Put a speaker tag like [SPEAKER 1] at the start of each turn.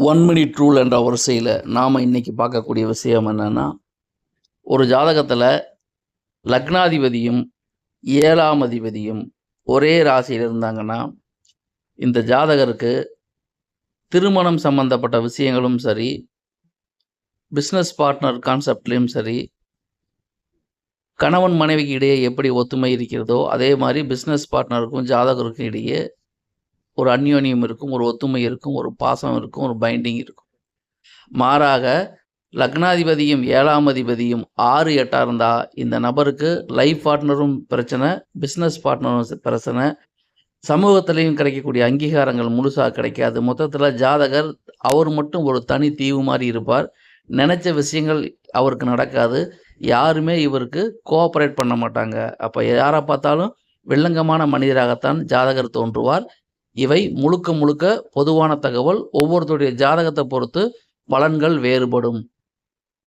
[SPEAKER 1] One minute rule என்ற வரிசையில் நாம் இன்னைக்கு பார்க்கக்கூடிய விஷயம் என்னென்னா, ஒரு ஜாதகத்தில் லக்னாதிபதியும் 7ஆம் அதிபதியும் ஒரே ராசியில் இருந்தாங்கன்னா, இந்த ஜாதகருக்கு திருமணம் சம்பந்தப்பட்ட விஷயங்களும் சரி, பிஸ்னஸ் பார்ட்னர் கான்செப்ட்லேயும் சரி, கணவன் மனைவிக்கு இடையே எப்படி ஒத்துமை இருக்கிறதோ அதே மாதிரி பிஸ்னஸ் பார்ட்னருக்கும் ஜாதகருக்கும் இடையே ஒரு அந்யோன்யம் இருக்கும், ஒரு ஒத்துமை இருக்கும், ஒரு பாசம் இருக்கும், ஒரு பைண்டிங் இருக்கும். மாறாக லக்னாதிபதியும் 7ஆம் அதிபதியும் 6, 8 இருந்தால் இந்த நபருக்கு லைஃப் பார்ட்னரும் பிரச்சனை, பிஸ்னஸ் பார்ட்னரும் பிரச்சனை, சமூகத்திலையும் கிடைக்கக்கூடிய அங்கீகாரங்கள் முழுசாக கிடைக்காது. மொத்தத்தில் ஜாதகர் அவர் மட்டும் ஒரு தனி தீவு மாதிரி இருப்பார். நினச்ச விஷயங்கள் அவருக்கு நடக்காது. யாருமே இவருக்கு கோஆப்ரேட் பண்ண மாட்டாங்க. அப்போ யாரை பார்த்தாலும் வில்லங்கமான மனிதராகத்தான் ஜாதகர் தோன்றுவார். இவை முழுக்க முழுக்க பொதுவான தகவல். ஒவ்வொருத்தருடைய ஜாதகத்தை பொறுத்து பலன்கள் வேறுபடும்.